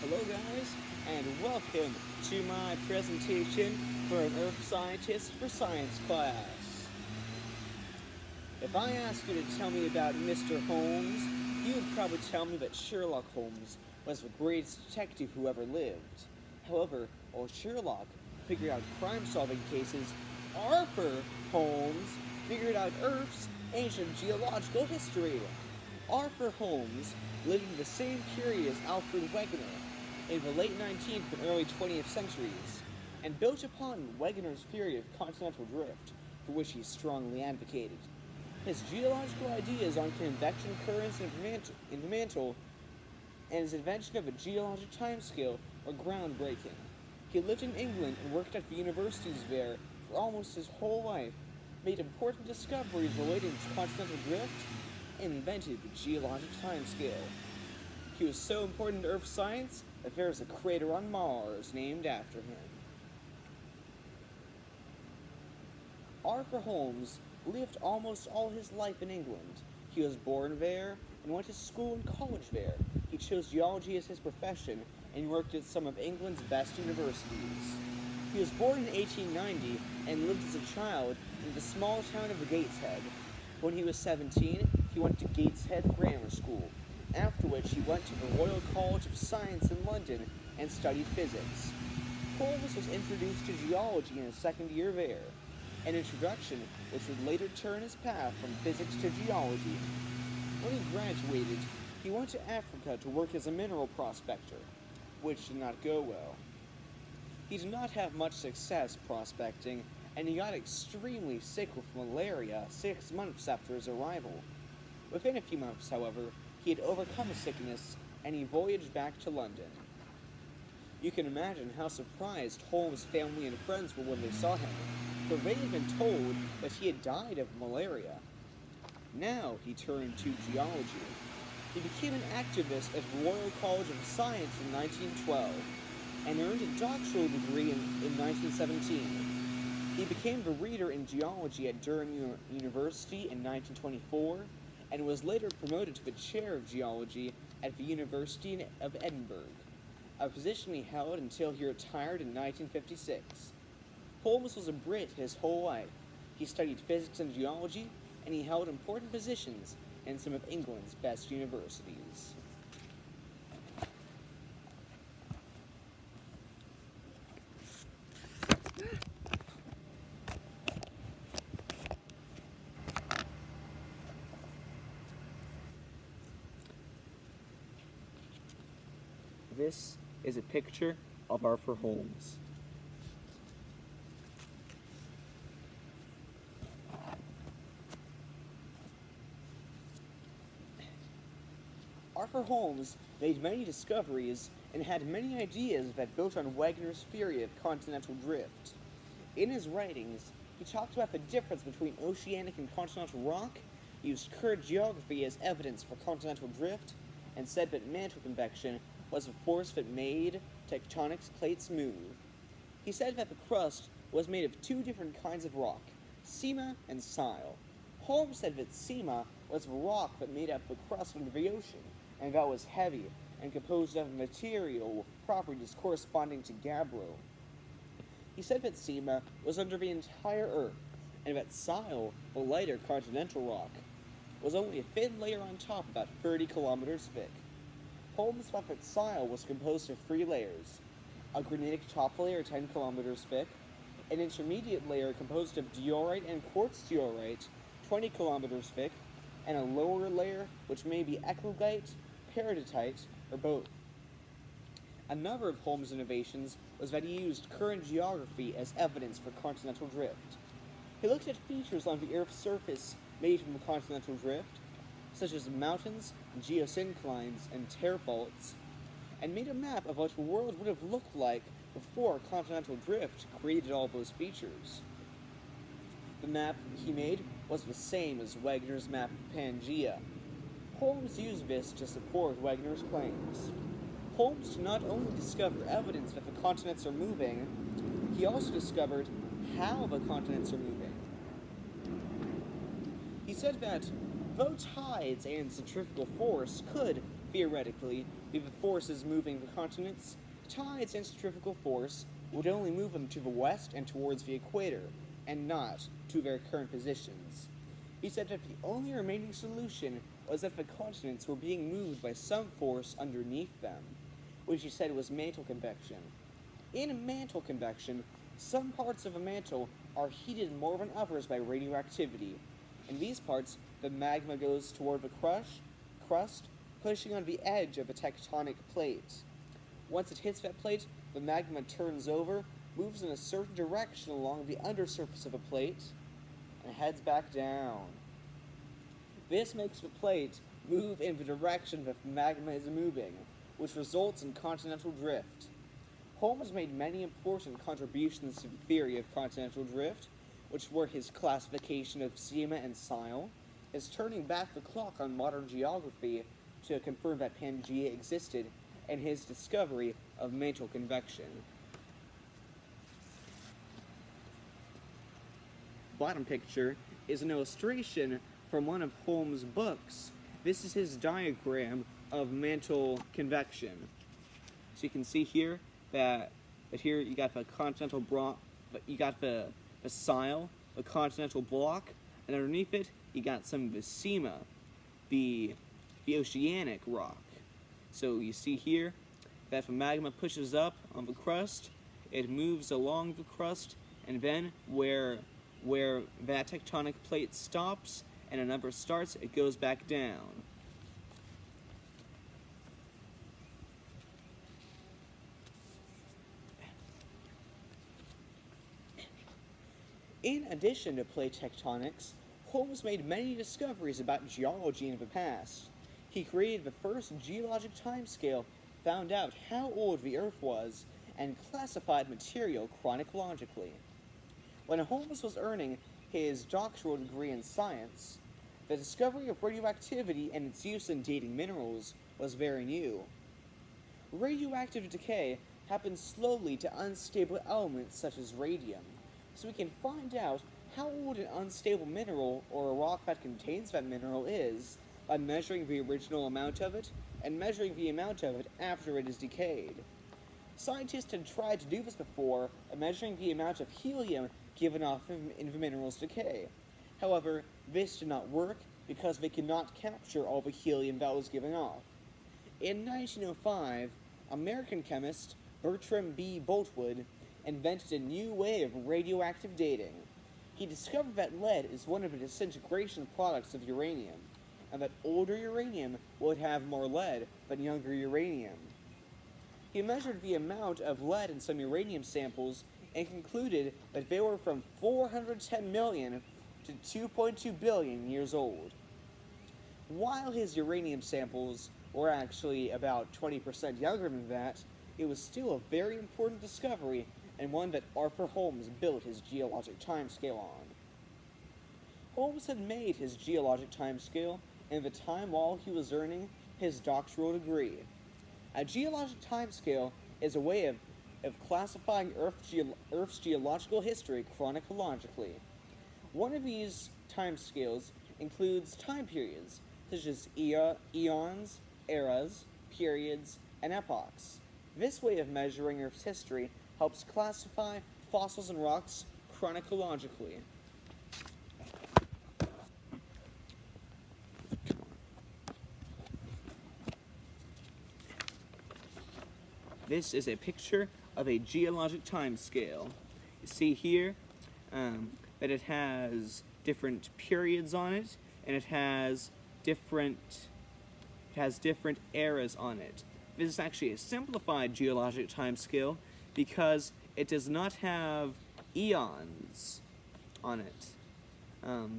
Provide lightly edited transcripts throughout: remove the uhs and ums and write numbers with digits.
Hello guys, and welcome to my presentation for an Earth Scientist for Science class. If I asked you to tell me about Mr. Holmes, you would probably tell me that Sherlock Holmes was the greatest detective who ever lived. However, while Sherlock figured out crime-solving cases, Arthur Holmes figured out Earth's ancient geological history. Arthur Holmes lived in the same period as Alfred Wegener, in the late 19th and early 20th centuries, and built upon Wegener's theory of continental drift, for which he strongly advocated. His geological ideas on convection currents in the mantle and his invention of a geologic timescale were groundbreaking. He lived in England and worked at the universities there for almost his whole life, made important discoveries relating to continental drift, and invented the geologic timescale. He was so important to Earth science that there is a crater on Mars named after him. Arthur Holmes lived almost all his life in England. He was born there and went to school and college there. He chose geology as his profession and worked at some of England's best universities. He was born in 1890 and lived as a child in the small town of Gateshead. When he was 17, he went to Gateshead Grammar School, after which he went to the Royal College of Science in London and studied physics. Holmes was introduced to geology in his second year there, an introduction which would later turn his path from physics to geology. When he graduated, he went to Africa to work as a mineral prospector, which did not go well. He did not have much success prospecting, and he got extremely sick with malaria 6 months after his arrival. Within a few months, however, he had overcome his sickness, and he voyaged back to London. You can imagine how surprised Holmes' family and friends were when they saw him, for they had been told that he had died of malaria. Now he turned to geology. He became an activist at the Royal College of Science in 1912, and earned a doctoral degree in 1917. He became the reader in geology at Durham University in 1924, and was later promoted to the chair of geology at the University of Edinburgh, a position he held until he retired in 1956. Holmes was a Brit his whole life. He studied physics and geology, and he held important positions in some of England's best universities. This is a picture of Arthur Holmes. Arthur Holmes made many discoveries and had many ideas that built on Wegener's theory of continental drift. In his writings, he talked about the difference between oceanic and continental rock, used current geography as evidence for continental drift, and said that mantle convection was the force that made tectonic plates move. He said that the crust was made of two different kinds of rock, sima and sile. Holmes said that sima was the rock that made up the crust under the ocean, and that was heavy and composed of material with properties corresponding to gabbro. He said that sima was under the entire Earth, and that sile, the lighter continental rock, was only a thin layer on top about 30 kilometers thick. Holmes thought that sile was composed of 3 layers: a granitic top layer 10 kilometers thick, an intermediate layer composed of diorite and quartz diorite 20 kilometers thick, and a lower layer which may be eclogite, peridotite, or both. Another of Holmes' innovations was that he used current geography as evidence for continental drift. He looked at features on the Earth's surface made from continental drift, such as mountains, geosynclines, and tear faults, and made a map of what the world would have looked like before continental drift created all those features. The map he made was the same as Wegener's map of Pangaea. Holmes used this to support Wegener's claims. Holmes did not only discover evidence that the continents are moving, he also discovered how the continents are moving. He said that though tides and centrifugal force could theoretically, be the forces moving the continents, tides and centrifugal force would only move them to the west and towards the equator, and not to their current positions. He said that the only remaining solution was that the continents were being moved by some force underneath them, which he said was mantle convection. In mantle convection, some parts of a mantle are heated more than others by radioactivity. In these parts, the magma goes toward the crust, pushing on the edge of a tectonic plate. Once it hits that plate, the magma turns over, moves in a certain direction along the undersurface of the plate, and heads back down. This makes the plate move in the direction that the magma is moving, which results in continental drift. Holmes made many important contributions to the theory of continental drift, which were his classification of Sima and Sile, his turning back the clock on modern geography to confirm that Pangaea existed, and his discovery of mantle convection. Bottom picture is an illustration from one of Holmes' books. This is his diagram of mantle convection. So you can see here that here you got the continental block, you got the Sile, the continental block, and underneath it you got some of the Sima, the oceanic rock. So you see here that if the magma pushes up on the crust, it moves along the crust, and then where that tectonic plate stops and another starts, it goes back down. In addition to plate tectonics, Holmes made many discoveries about geology in the past. He created the first geologic timescale, found out how old the Earth was, and classified material chronologically. When Holmes was earning his doctoral degree in science, the discovery of radioactivity and its use in dating minerals was very new. Radioactive decay happens slowly to unstable elements such as radium, so we can find out how old an unstable mineral or a rock that contains that mineral is by measuring the original amount of it and measuring the amount of it after it is decayed. Scientists had tried to do this before by measuring the amount of helium given off in the mineral's decay. However, this did not work because they could not capture all the helium that was given off. In 1905, American chemist Bertram B. Boltwood invented a new way of radioactive dating. He discovered that lead is one of the disintegration products of uranium, and that older uranium would have more lead than younger uranium. He measured the amount of lead in some uranium samples and concluded that they were from 410 million to 2.2 billion years old. While his uranium samples were actually about 20% younger than that, it was still a very important discovery and one that Arthur Holmes built his geologic timescale on. Holmes had made his geologic timescale in the time while he was earning his doctoral degree. A geologic timescale is a way of classifying Earth's geological history chronologically. One of these timescales includes time periods, such as eons, eras, periods, and epochs. This way of measuring Earth's history helps classify fossils and rocks chronologically. This is a picture of a geologic time scale. You see here that it has different periods on it, and it has different eras on it. This is actually a simplified geologic time scale because it does not have eons on it. But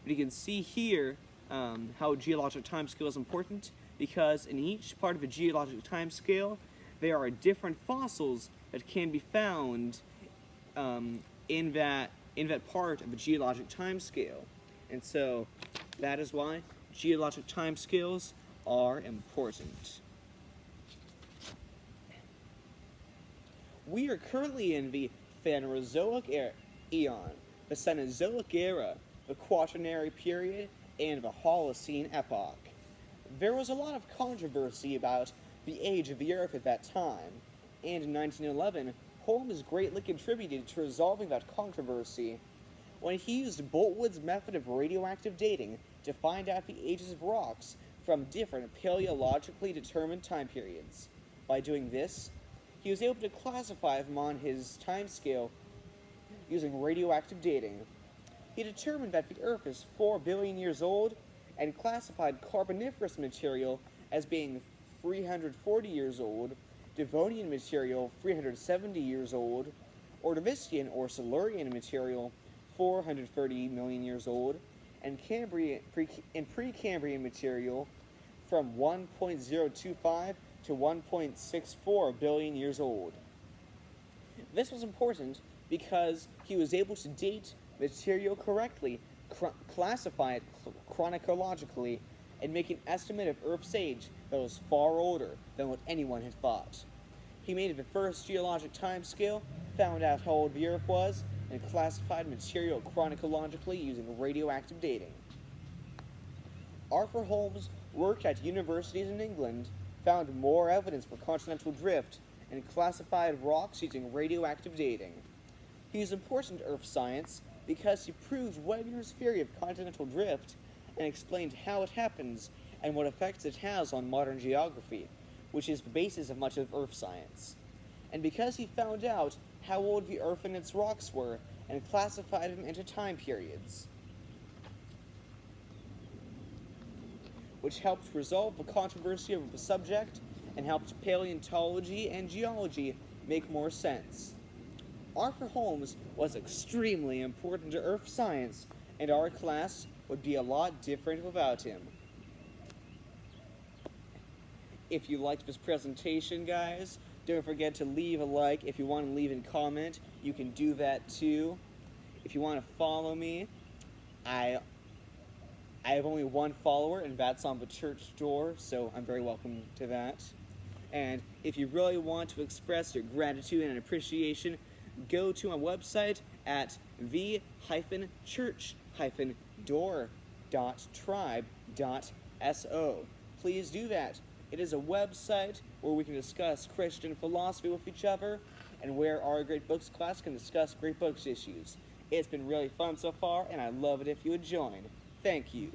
you can see here how geologic time scale is important, because in each part of a geologic time scale there are different fossils that can be found in that part of a geologic time scale. And so that is why geologic time scales are important. We are currently in the Phanerozoic eon, the Cenozoic era, the Quaternary period, and the Holocene epoch. There was a lot of controversy about the age of the Earth at that time, and in 1911, Holmes greatly contributed to resolving that controversy when he used Boltwood's method of radioactive dating to find out the ages of rocks from different paleologically determined time periods. By doing this, he was able to classify them on his timescale using radioactive dating. He determined that the Earth is 4 billion years old and classified Carboniferous material as being 340 years old, Devonian material 370 years old, Ordovician or Silurian material 430 million years old, and Precambrian material from 1.025 to 1.64 billion years old. This was important because he was able to date material correctly, classify it chronologically, and make an estimate of Earth's age that was far older than what anyone had thought. He made the first geologic time scale, found out how old the Earth was, and classified material chronologically using radioactive dating. Arthur Holmes worked at universities in England, found more evidence for continental drift, and classified rocks using radioactive dating. He is important to Earth science because he proved Wegener's theory of continental drift and explained how it happens and what effects it has on modern geography, which is the basis of much of Earth science. And because he found out how old the Earth and its rocks were and classified them into time periods, which helped resolve the controversy over the subject and helped paleontology and geology make more sense. Arthur Holmes was extremely important to Earth science, and our class would be a lot different without him. If you liked this presentation, guys, don't forget to leave a like. If you want to leave a comment, you can do that too. If you want to follow me, I have only one follower, and that's on the church door, so I'm very welcome to that. And if you really want to express your gratitude and appreciation, go to my website at the-church-door.tribe.so. Please do that. It is a website where we can discuss Christian philosophy with each other, and where our Great Books class can discuss Great Books issues. It's been really fun so far, and I'd love it if you would join. Thank you.